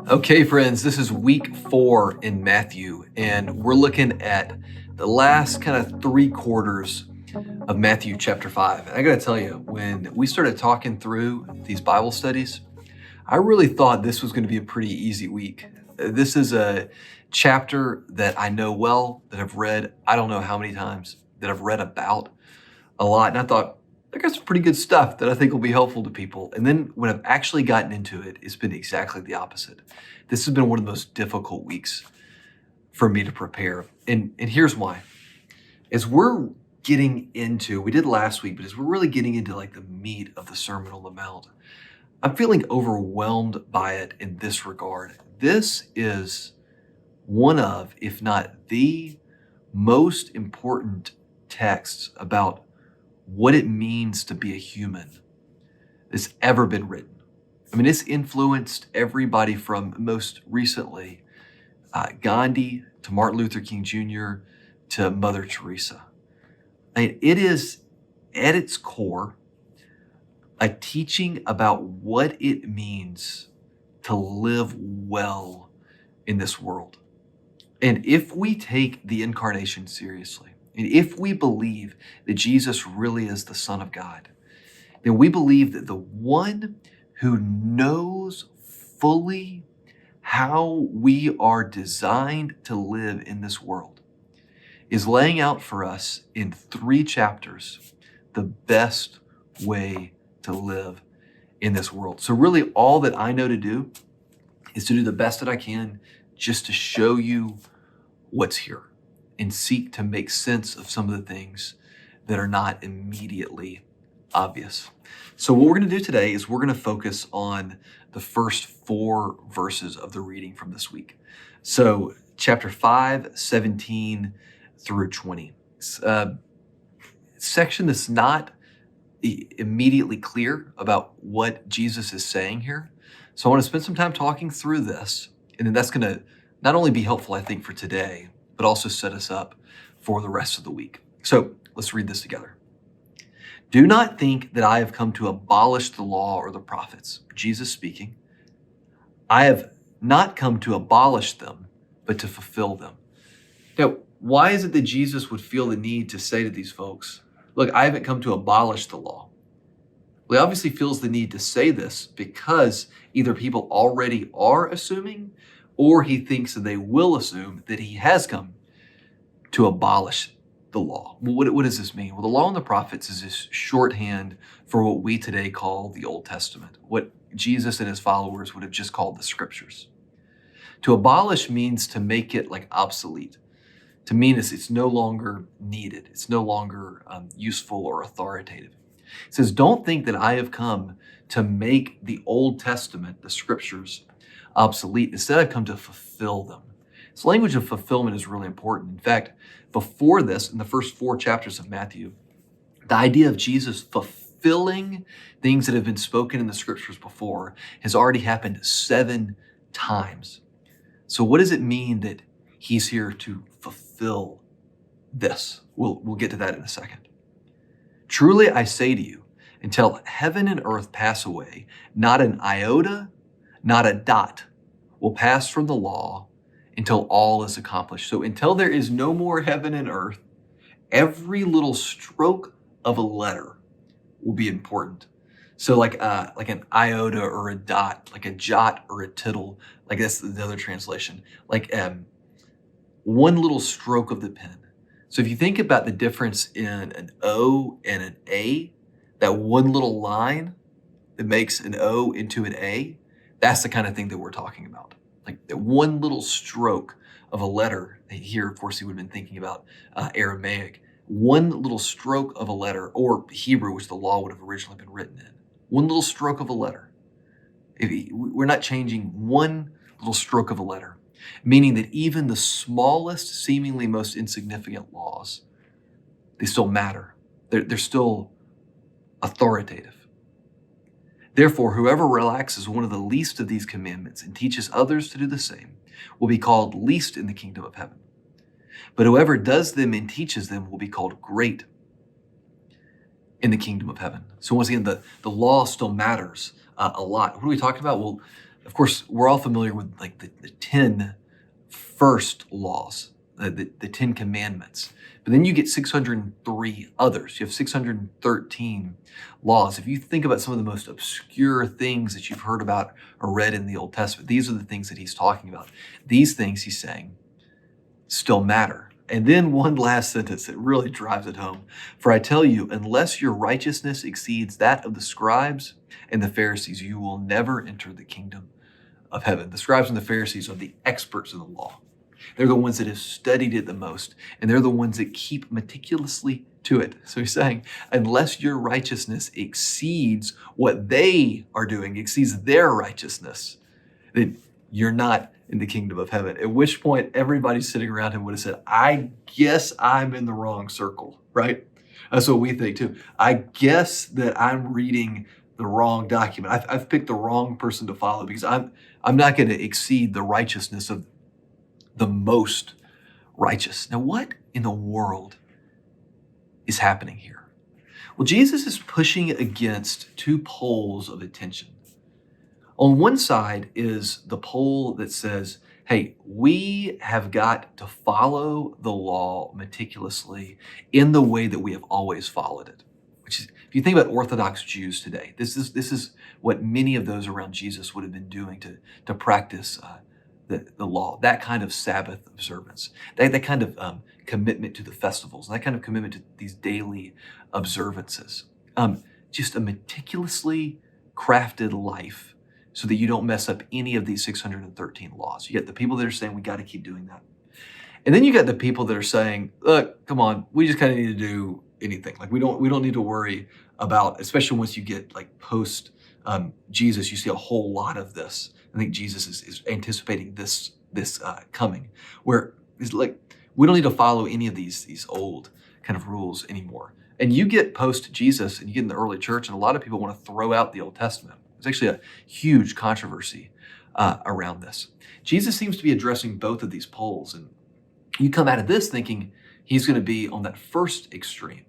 Okay, friends, this is week 4 in Matthew, and we're looking at the last kind of 3 quarters of Matthew chapter 5. And I got to tell you, when we started talking through these Bible studies, I really thought this was going to be a pretty easy week. This is a chapter that I know well, that I've read I don't know how many times, that I've read about a lot. And I thought, I got some pretty good stuff that I think will be helpful to people. And then when I've actually gotten into it, it's been exactly the opposite. This has been one of the most difficult weeks for me to prepare. And here's why. As we're getting into, we did last week, but as we're really getting into like the meat of the Sermon on the Mount, I'm feeling overwhelmed by it in this regard. This is one of, if not the most important texts about what it means to be a human that's ever been written. I mean, it's influenced everybody from most recently Gandhi to Martin Luther King Jr. to Mother Teresa. I mean, it is at its core a teaching about what it means to live well in this world. And if we take the incarnation seriously, and if we believe that Jesus really is the Son of God, then we believe that the one who knows fully how we are designed to live in this world is laying out for us in 3 chapters the best way to live in this world. So really all that I know to do is to do the best that I can just to show you what's here and seek to make sense of some of the things that are not immediately obvious. So what we're going to do today is we're going to focus on the first 4 verses of the reading from this week. So chapter 5, 17 through 20. It's a section that's not immediately clear about what Jesus is saying here. So I want to spend some time talking through this, and then that's going to not only be helpful, I think, for today, but also set us up for the rest of the week. So let's read this together. Do not think that I have come to abolish the law or the prophets. Jesus speaking. I have not come to abolish them, but to fulfill them. Now, why is it that Jesus would feel the need to say to these folks, look, I haven't come to abolish the law? Well, he obviously feels the need to say this because either people already are assuming or he thinks that they will assume that he has come to abolish the law. Well, what does this mean? Well, the law and the prophets is this shorthand for what we today call the Old Testament, what Jesus and his followers would have just called the scriptures. To abolish means to make it like obsolete. To mean it's no longer needed. It's no longer useful or authoritative. It says, don't think that I have come to make the Old Testament, the scriptures, obsolete. Instead, I've come to fulfill them. This language of fulfillment is really important. In fact, before this, in the first 4 chapters of Matthew, the idea of Jesus fulfilling things that have been spoken in the scriptures before has already happened 7 times. So what does it mean that he's here to fulfill this? We'll get to that in a second. Truly, I say to you, until heaven and earth pass away, not an iota, not a dot will pass from the law until all is accomplished. So until there is no more heaven and earth, every little stroke of a letter will be important. So like an iota or a dot, like a jot or a tittle, like that's the other translation, like one little stroke of the pen. So if you think about the difference in an O and an A, that one little line that makes an O into an A, that's the kind of thing that we're talking about. Like that one little stroke of a letter. Here, of course, he would have been thinking about Aramaic. One little stroke of a letter, or Hebrew, which the law would have originally been written in. One little stroke of a letter. We're not changing one little stroke of a letter, meaning that even the smallest, seemingly most insignificant laws, they still matter. They're still authoritative. Therefore, whoever relaxes one of the least of these commandments and teaches others to do the same will be called least in the kingdom of heaven. But whoever does them and teaches them will be called great in the kingdom of heaven. So once again, the law still matters a lot. What are we talking about? Well, of course, we're all familiar with like the 10 first laws, the 10 commandments. But then you get 603 others. You have 613 laws. If you think about some of the most obscure things that you've heard about or read in the Old Testament, these are the things that he's talking about. These things, he's saying, still matter. And then one last sentence that really drives it home. For I tell you, unless your righteousness exceeds that of the scribes and the Pharisees, you will never enter the kingdom of heaven. The scribes and the Pharisees are the experts in the law. They're the ones that have studied it the most, and they're the ones that keep meticulously to it. So he's saying, unless your righteousness exceeds what they are doing, exceeds their righteousness, then you're not in the kingdom of heaven. At which point, everybody sitting around him would have said, I guess I'm in the wrong circle, right? That's what we think too. I guess that I'm reading the wrong document. I've picked the wrong person to follow because I'm not going to exceed the righteousness of the most righteous. Now, what in the world is happening here? Well, Jesus is pushing against two poles of attention. On one side is the pole that says, hey, we have got to follow the law meticulously in the way that we have always followed it. Which is, if you think about Orthodox Jews today, this is what many of those around Jesus would have been doing to practice the law, that kind of Sabbath observance, that kind of commitment to the festivals, that kind of commitment to these daily observances. Just a meticulously crafted life so that you don't mess up any of these 613 laws. You get the people that are saying we got to keep doing that. And then you got the people that are saying, look, come on, we just kind of need to do anything. Like we don't need to worry about, especially once you get like post Jesus, you see a whole lot of this. I think Jesus is anticipating this coming, where it's like we don't need to follow any of these old kind of rules anymore. And you get post Jesus, and you get in the early church, and a lot of people want to throw out the Old Testament. There's actually a huge controversy around this. Jesus seems to be addressing both of these poles, and you come out of this thinking he's going to be on that first extreme.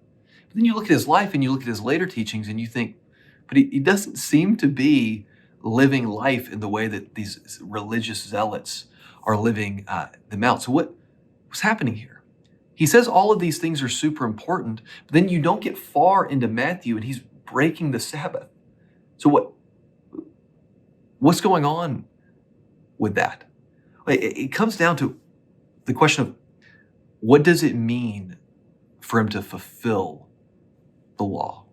But then you look at his life and you look at his later teachings, and you think, but he doesn't seem to be living life in the way that these religious zealots are living them out. So what's happening here? He says all of these things are super important, but then you don't get far into Matthew and he's breaking the Sabbath. So what's going on with that? It comes down to the question of what does it mean for him to fulfill the law?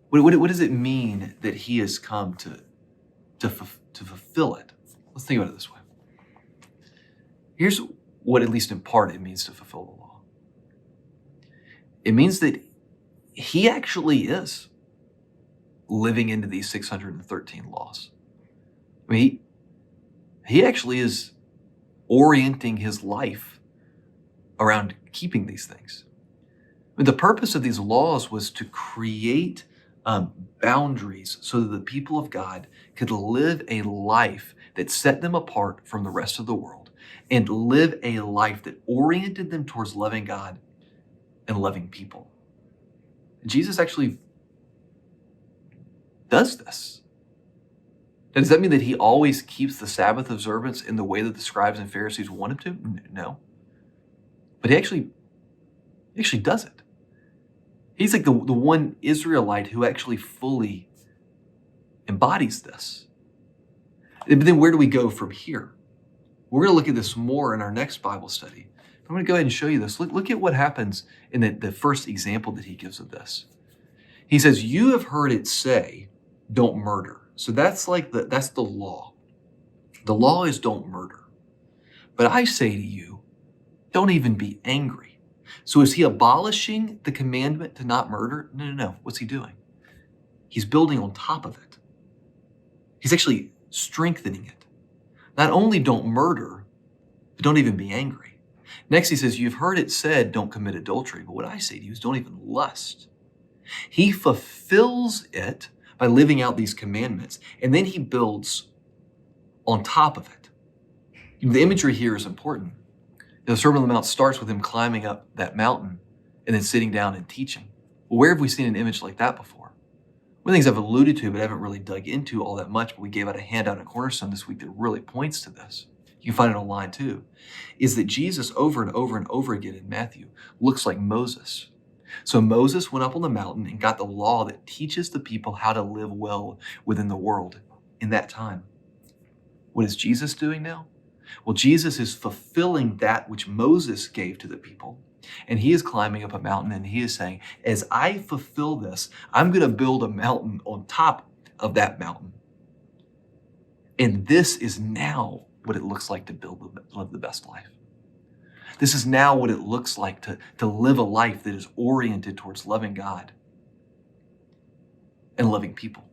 What does it mean that he has come to fulfill it? Let's think about it this way. Here's what, at least in part, it means to fulfill the law. It means that he actually is living into these 613 laws. I mean, he actually is orienting his life around keeping these things. I mean, the purpose of these laws was to create boundaries so that the people of God could live a life that set them apart from the rest of the world and live a life that oriented them towards loving God and loving people. Jesus actually does this. Now, does that mean that he always keeps the Sabbath observance in the way that the scribes and Pharisees want him to? No. But he actually does it. He's like the one Israelite who actually fully embodies this. But then where do we go from here? We're going to look at this more in our next Bible study. I'm going to go ahead and show you this. Look at what happens in the first example that he gives of this. He says, you have heard it say, don't murder. So that's the law. The law is don't murder. But I say to you, don't even be angry. So is he abolishing the commandment to not murder? No. What's he doing? He's building on top of it. He's actually strengthening it. Not only don't murder, but don't even be angry. Next, he says, you've heard it said, don't commit adultery. But what I say to you is don't even lust. He fulfills it by living out these commandments. And then he builds on top of it. The imagery here is important. The Sermon on the Mount starts with him climbing up that mountain and then sitting down and teaching. Well, where have we seen an image like that before? One of the things I've alluded to, but I haven't really dug into all that much, but we gave out a handout at Cornerstone this week that really points to this. You can find it online too, is that Jesus over and over and over again in Matthew looks like Moses. So Moses went up on the mountain and got the law that teaches the people how to live well within the world in that time. What is Jesus doing now? Well, Jesus is fulfilling that which Moses gave to the people. And he is climbing up a mountain and he is saying, as I fulfill this, I'm going to build a mountain on top of that mountain. And this is now what it looks like to live the best life. This is now what it looks like to live a life that is oriented towards loving God and loving people.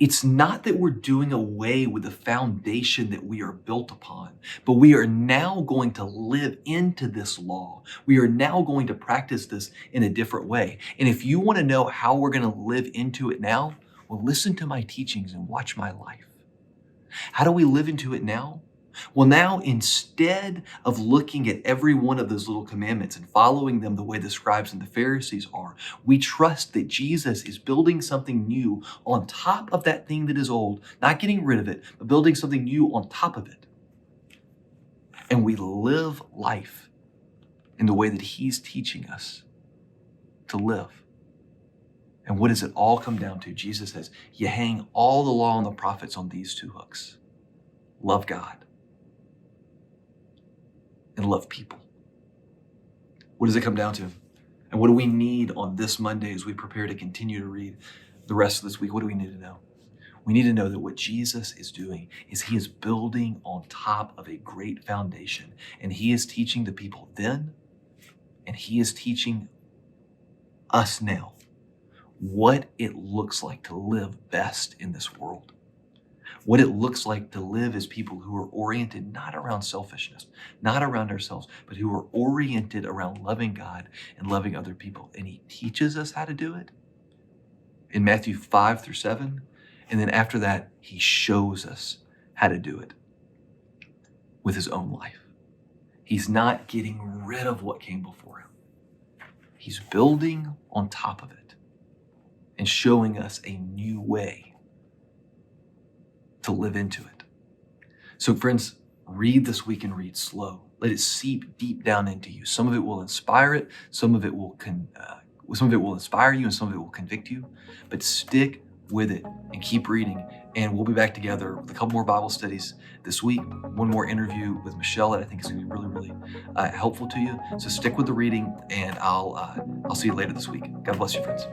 It's not that we're doing away with the foundation that we are built upon, but we are now going to live into this law. We are now going to practice this in a different way. And if you want to know how we're going to live into it now, well, listen to my teachings and watch my life. How do we live into it now? Well, now instead of looking at every one of those little commandments and following them the way the scribes and the Pharisees are, we trust that Jesus is building something new on top of that thing that is old, not getting rid of it, but building something new on top of it. And we live life in the way that he's teaching us to live. And what does it all come down to? Jesus says, you hang all the law and the prophets on these two hooks. Love God and love people. What does it come down to? And what do we need on this Monday as we prepare to continue to read the rest of this week? What do we need to know? We need to know that what Jesus is doing is he is building on top of a great foundation. And he is teaching the people then, and he is teaching us now what it looks like to live best in this world. What it looks like to live as people who are oriented not around selfishness, not around ourselves, but who are oriented around loving God and loving other people. And he teaches us how to do it in Matthew 5-7. And then after that, he shows us how to do it with his own life. He's not getting rid of what came before him. He's building on top of it and showing us a new way to live into it. So friends, read this week and read slow. Let it seep deep down into you. Some of it will inspire it. Some of it will inspire you, and some of it will convict you. But stick with it and keep reading. And we'll be back together with a couple more Bible studies this week. One more interview with Michelle that I think is going to be really, really helpful to you. So stick with the reading, and I'll see you later this week. God bless you, friends.